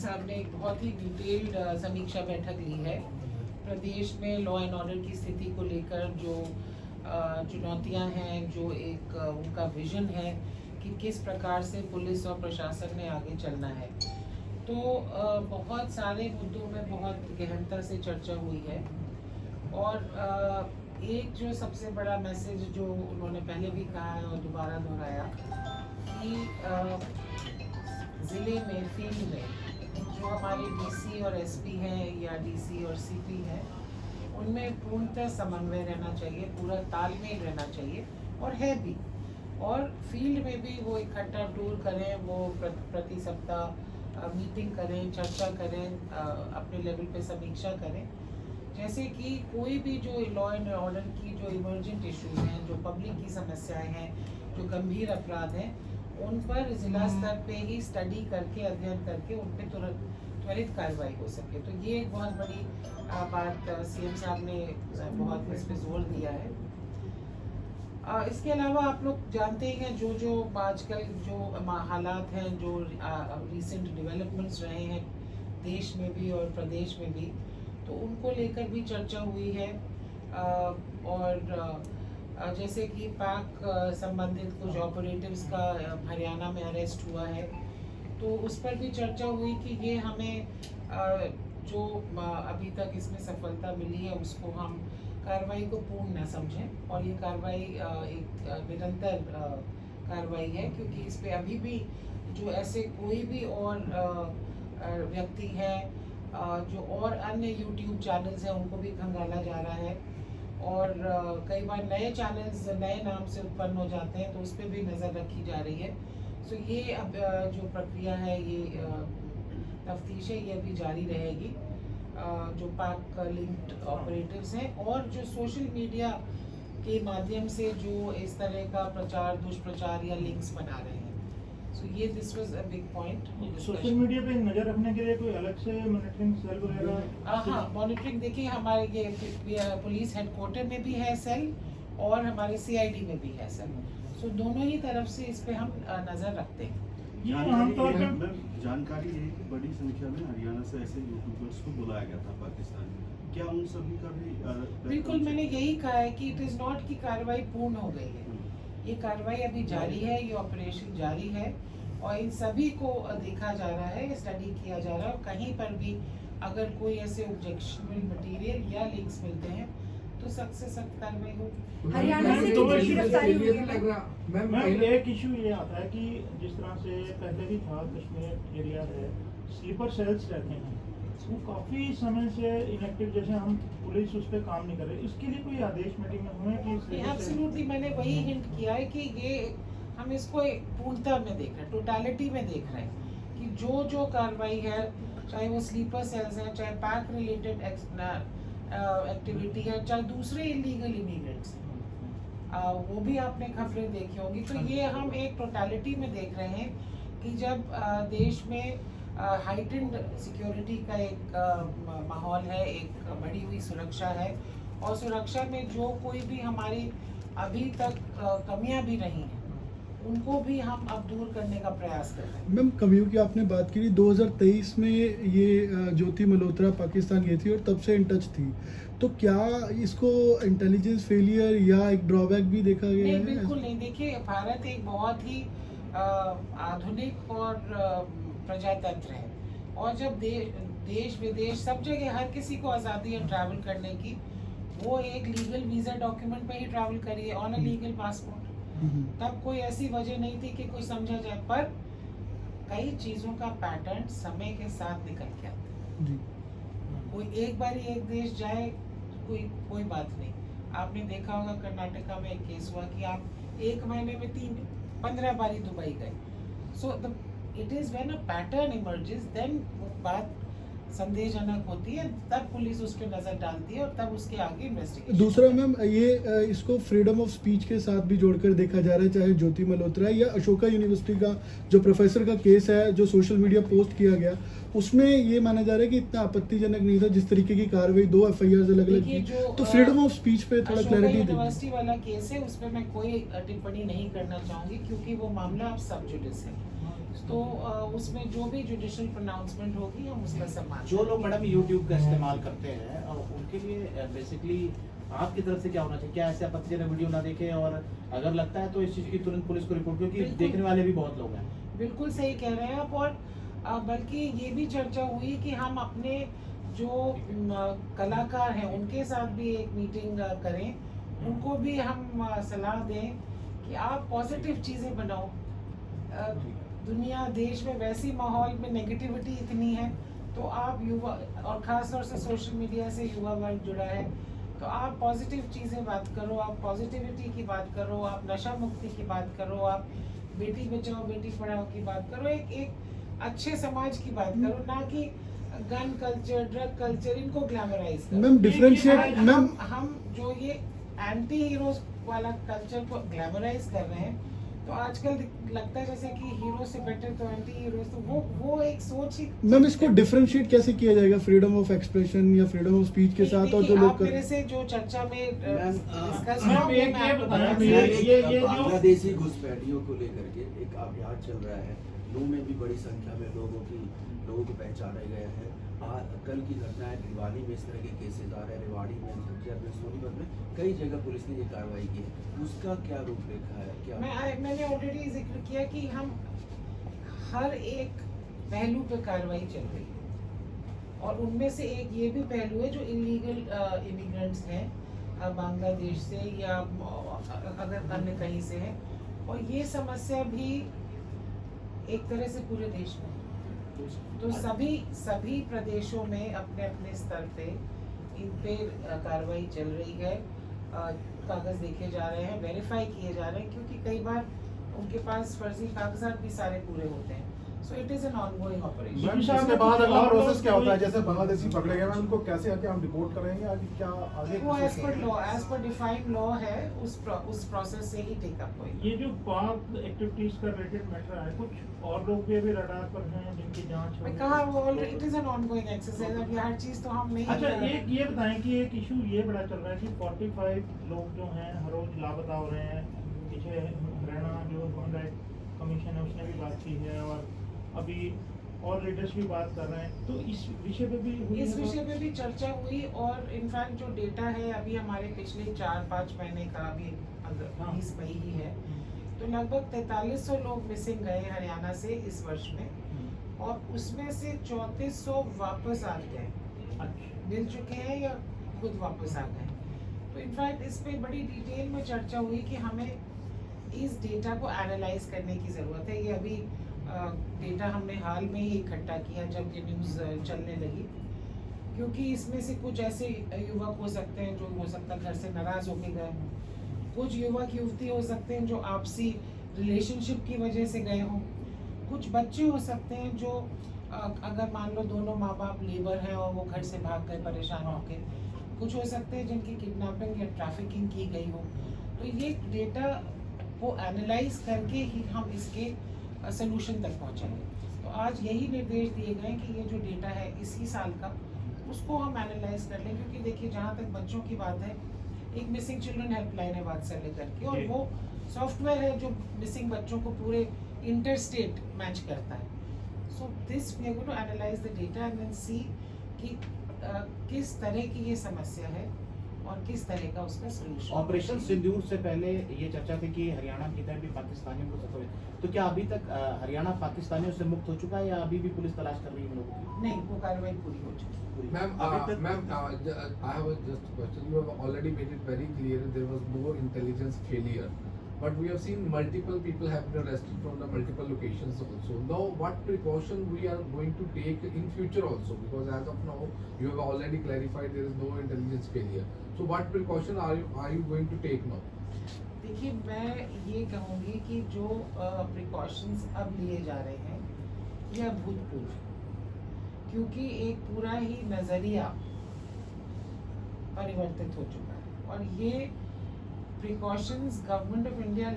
साहब ने एक बहुत ही डिटेल्ड समीक्षा बैठक ली है। प्रदेश में लॉ एंड ऑर्डर की स्थिति को लेकर जो चुनौतियां हैं, जो एक उनका विजन है कि किस प्रकार से पुलिस और प्रशासन ने आगे चलना है, तो बहुत सारे मुद्दों में बहुत गहनता से चर्चा हुई है। और एक जो सबसे बड़ा मैसेज जो उन्होंने पहले भी कहा है और दोबारा दोहराया कि ज़िले में, फील्ड में जो हमारे डीसी और एसपी हैं या डीसी और सीपी हैं, उनमें पूर्णतः समन्वय रहना चाहिए, पूरा तालमेल रहना चाहिए, और है भी। और फील्ड में भी वो इकट्ठा टूर करें, वो प्रति सप्ताह मीटिंग करें, चर्चा करें, अपने लेवल पे समीक्षा करें। जैसे कि कोई भी जो लॉ एंड ऑर्डर की जो इमरजेंट इश्यूज हैं, जो पब्लिक की समस्याएं हैं, जो गंभीर अपराध हैं, उन पर जिला स्तर पे ही स्टडी करके, अध्ययन करके उन पे त्वरित कार्रवाई हो सके। तो ये एक बहुत बड़ी बात सीएम साहब ने बहुत इस पे जोर दिया है। इसके अलावा आप लोग जानते ही हैं जो आजकल जो हालात हैं, जो रिसेंट डेवलपमेंट्स रहे हैं देश में भी और प्रदेश में भी, तो उनको लेकर भी चर्चा हुई है। और जैसे कि पाक संबंधित कुछ ऑपरेटिव्स का हरियाणा में अरेस्ट हुआ है, तो उस पर भी चर्चा हुई कि ये हमें जो अभी तक इसमें सफलता मिली है उसको हम कार्रवाई को पूर्ण न समझें, और ये कार्रवाई एक निरंतर कार्रवाई है, क्योंकि इस पे अभी भी जो ऐसे कोई भी और व्यक्ति है, जो और अन्य यूट्यूब चैनल्स हैं, उनको भी खंगाला जा रहा है। और कई बार नए चैनल्स नए नाम से उत्पन्न हो जाते हैं, तो उस पर भी नज़र रखी जा रही है। सो ये अब जो प्रक्रिया है, ये तफ्तीश है, ये अभी जारी रहेगी। जो पाक लिंक्ड ऑपरेटिव्स हैं और जो सोशल मीडिया के माध्यम से जो इस तरह का प्रचार, दुष्प्रचार या लिंक्स बना रहे हैं, सो ये this was a big point. Social media पे नजर रखने के लिए कोई अलग से मॉनिटरिंग सेल वगैरह? हाँ, मॉनिटरिंग देखिए, हमारे ये पुलिस हेडक्वार्टर में भी है सेल और हमारे सीआईडी में भी है सेल। सो दोनों ही तरफ से इस पे हम नजर रखते हैं। जानकारी है कि बड़ी संख्या में हरियाणा से ऐसे यूट्यूबर्स को बुलाया गया था पाकिस्तान में, क्या उन सभी का भी बिल्कुल, मैंने यही कहा है कि इट इज़ नॉट कि कार्रवाई पूर्ण हो गई है, ये कार्रवाई अभी जारी है, ये ऑपरेशन जारी है, और इन सभी को देखा जा रहा है, स्टडी किया जा रहा है। और कहीं पर भी अगर कोई ऐसे ऑब्जेक्शनल मटेरियल या लिंक्स मिलते हैं तो सख्त से सख्त कार्रवाई होगी। हरियाणा से गिरफ्तारी हुई है। मैम एक इशू ये आता है कि जिस तरह से पहले भी था, कश्मीर एरिया है, स्लीपर सेल्स रहते हैं, वो काफ़ी समय से इनएक्टिव, जैसे हम पुलिस उस पर काम नहीं कर रहे, इसके लिए कोई आदेश मीटिंग में हुए कि? एब्सोल्युटली, मैंने वही हिंट किया है कि ये हम इसको एक पूर्णता में देख रहे हैं, टोटलिटी में देख रहे हैं कि जो कार्रवाई है, चाहे वो स्लीपर सेल्स हैं, चाहे पैक रिलेटेड एक्टिविटी है, चाहे दूसरे इलीगल इमिग्रेंट्स हैं, वो भी आपने खबरें देखी होंगी। तो ये हम एक टोटलिटी में देख रहे हैं कि जब देश में हाइटेंड सिक्योरिटी का एक माहौल है, एक बढ़ी हुई सुरक्षा है, और सुरक्षा में जो कोई भी हमारी अभी तक कमियां भी रही हैं, उनको भी हम अब दूर करने का प्रयास कर रहे हैं। मैम, कमियों की आपने बात की, 2023 में ये ज्योति मल्होत्रा पाकिस्तान गई थी और तब से इन टच थी, तो क्या इसको इंटेलिजेंस फेलियर या एक ड्रॉबैक भी देखा गया है? नहीं, बिल्कुल नहीं। देखिए, भारत एक बहुत ही आधुनिक और प्रजातंत्र है, और जब देश विदेश सब जगह हर किसी को आज़ादी है ट्रैवल करने की, वो एक लीगल वीज़ा डॉक्यूमेंट पे ही ट्रैवल करिए, ऑन अ लीगल पासपोर्ट। तब कोई ऐसी वजह नहीं थी कि कोई समझा जाए, पर कई चीज़ों का पैटर्न समय के साथ निकल के आता है। कोई एक बार ही एक देश जाए, कोई बात नहीं। आपने देखा होगा कर्नाटका में एक केस हुआ कि आप एक महीने में 15 बारी दुबई गए। So it is when a pattern emerges, then बात संदेहजनक होती है, तब पुलिस उस पर नजर डालती है और तब उसके आगे इन्वेस्टिगेशन। दूसरा मैम, ये इसको फ्रीडम ऑफ स्पीच के साथ भी जोड़कर देखा जा रहा है, चाहे ज्योति मल्होत्रा या अशोका यूनिवर्सिटी का जो प्रोफेसर का केस है, जो सोशल मीडिया पोस्ट किया गया, उसमें ये माना जा रहा है कि इतना आपत्तिजनक नहीं था जिस तरीके की कार्रवाई 2 FIR अलग अलग की, तो फ्रीडम ऑफ स्पीच पे थोड़ा क्लैरिटी दे। यूनिवर्सिटी वाला केस है, उस पर मैं कोई टिप्पणी नहीं करना चाहूंगी, क्योंकि वो मामला अब सब जुडिस है। तो उसमें जो भी जुडिशियल प्रोनाउंसमेंट होगी हम उसका सम्मान जो लोग करेंगे। मैडम यूट्यूब का इस्तेमाल करते हैं उनके लिए बेसिकली आपकी तरफ से क्या होना चाहिए? क्या ऐसे आपत्तिजनक वीडियो ना देखें, और अगर लगता है तो इस चीज़ की तुरंत पुलिस को रिपोर्ट, क्योंकि बिल्कुल। देखने वाले भी बहुत लोग हैं। बिल्कुल सही कह रहे हैं आप। और बल्कि ये भी चर्चा हुई कि हम अपने जो कलाकार हैं उनके साथ भी एक मीटिंग करें, उनको भी हम सलाह दें कि आप पॉजिटिव चीज़ें बनाओ। दुनिया देश में वैसी माहौल में नेगेटिविटी इतनी है, तो आप युवा, और ख़ास तौर से सोशल मीडिया से युवा वर्ग जुड़ा है, तो आप पॉजिटिव चीज़ें बात करो, आप पॉजिटिविटी की बात करो, आप नशा मुक्ति की बात करो, आप बेटी बचाओ बेटी पढ़ाओ की बात करो, एक अच्छे समाज की बात करो, ना कि गन कल्चर, ड्रग कल्चर, इनको ग्लैमराइज करो। मैम डिफरेंशिएट मैम हम जो ये एंटी हीरोज वाला कल्चर को ग्लैमराइज कर रहे हैं, तो आजकल लगता है जैसे कि हीरो से बेटर तो एंटी हीरोज, तो वो एक सोच ही। मैम इसको डिफरेंशिएट कैसे किया जाएगा फ्रीडम ऑफ एक्सप्रेशन या फ्रीडम ऑफ स्पीच के साथ, और जो देखिए, लोग आप मेरे से जो चर्चा में डिस्कस मैम, हुआ, ये मैं आपको बताया बता ये- दूं। ये जो बांग्लादेशी घुसपैठियों को लेकर के एक अभियान चल रहा है। नू में भी बड़ी संख्या में लोगों को पहचाने गए हैं। कल की घटना है, भिवानी में इस तरह के केसेस आ रहे हैं, रेवाड़ी में, झज्जर में, सोनीपत में, कई जगह पुलिस ने ये कार्रवाई की है। उसका क्या रूपरेखा है? क्या मैंने ऑलरेडी जिक्र किया कि हम हर एक पहलू पे कार्रवाई चल रही है, और उनमें से एक ये भी पहलू है जो इलीगल इमिग्रेंट्स हैं बांग्लादेश से या अगर अन्य कहीं से हैं, और ये समस्या भी एक तरह से पूरे देश में है। तो सभी प्रदेशों में अपने अपने स्तर पे इन पे कार्रवाई चल रही है। कागज देखे जा रहे हैं, वेरीफाई किए जा रहे हैं, क्योंकि कई बार उनके पास फर्जी कागजात भी सारे पूरे होते हैं। So it is an ongoing operation. Ma'am, इसके बाद अगला प्रोसेस क्या होता है? जैसे कोई- बांग्लादेशी पकड़े गए, उनको कैसे आके हम रिपोर्ट करेंगे? आगे क्या आगे वो process एज पर है? Law, as per defined law है, उस प्रोसेस से ही टेक अप होएगी। ये जो पाक एक्टिविटीज का रिलेटेड मैटर है, कुछ और लोग भी अभी रडार पर हैं जिनकी जांच हो मैं रही कहा है। वो already it is an ongoing exercise. अब ये हर चीज तो हम नहीं अच्छा, एक ये बताएं कि एक इशू ये बड़ा चल रहा है कि 45 लोग जो हैं हर रोज लापता हो रहे हैं। पीछे हरियाणा जो ह्यूमन राइट कमीशन है उसने भी बात की है, और अभी और लीडर्स भी बात कर रहे हैं। तो इस विषय पे भी हुई इस है विषय पे भी चर्चा हुई, और इनफैक्ट जो डेटा है अभी हमारे पिछले 4-5 महीने का, अभी 20 मई ही है, तो लगभग 4300 लोग मिसिंग गए हरियाणा से इस वर्ष में, और उसमें से 3400 वापस आ गए, अच्छा। मिल चुके हैं या खुद वापस आ गए। तो इनफैक्ट इस पे बड़ी डिटेल में चर्चा हुई कि हमें इस डेटा को एनालाइज करने की ज़रूरत है। ये अभी डेटा हमने हाल में ही इकट्ठा किया जब ये न्यूज़ चलने लगी, क्योंकि इसमें से कुछ ऐसे युवक हो सकते हैं जो हो सकता है घर से नाराज़ होके गए हों, कुछ युवक युवती हो सकते हैं जो आपसी रिलेशनशिप की वजह से गए हों, कुछ बच्चे हो सकते हैं जो अगर मान लो दोनों माँ बाप लेबर हैं और वो घर से भाग गए परेशान होके, कुछ हो सकते हैं जिनकी किडनैपिंग या ट्रैफिकिंग की गई हो। तो ये डेटा को एनालाइज करके ही हम इसके सोल्यूशन तक पहुंचेंगे। तो आज यही निर्देश दिए गए कि ये जो डेटा है इसी साल का, उसको हम एनालाइज कर लें, क्योंकि देखिए जहाँ तक बच्चों की बात है, एक मिसिंग चिल्ड्रन हेल्पलाइन है वात्सल्य करके, और वो सॉफ्टवेयर है जो मिसिंग बच्चों को पूरे इंटर स्टेट मैच करता है। So this we are going to analyse the data and then see कि किस तरह की ये समस्या है और किस तरह का उसका सोल्यूशन। ऑपरेशन सिंदूर से पहले ये चर्चा थी कि हरियाणा की तरफ भी पाकिस्तानियों को सफर है, तो क्या अभी तक हरियाणा पाकिस्तानियों से मुक्त हो चुका है, या अभी भी पुलिस तलाश कर रही है इन लोगों की? नहीं, वो कार्रवाई पूरी हो चुकी है। Ma'am, I have just a question. You have already made it very clear there was no intelligence failure, but we have seen multiple people have been arrested from the multiple locations also. Now, what precaution we are going to take in future also? Because as of now, you have already clarified there is no intelligence failure. So, what precaution are you going to take now? देखिए, मैं ये कहूँगी कि जो precautions अब लिए जा रहे हैं ये अभूतपूर्व, क्योंकि एक पूरा ही नज़रिया परिवर्तित हो चुका है, और ये प्रिकॉशंस गवर्नमेंट ऑफ इंडिया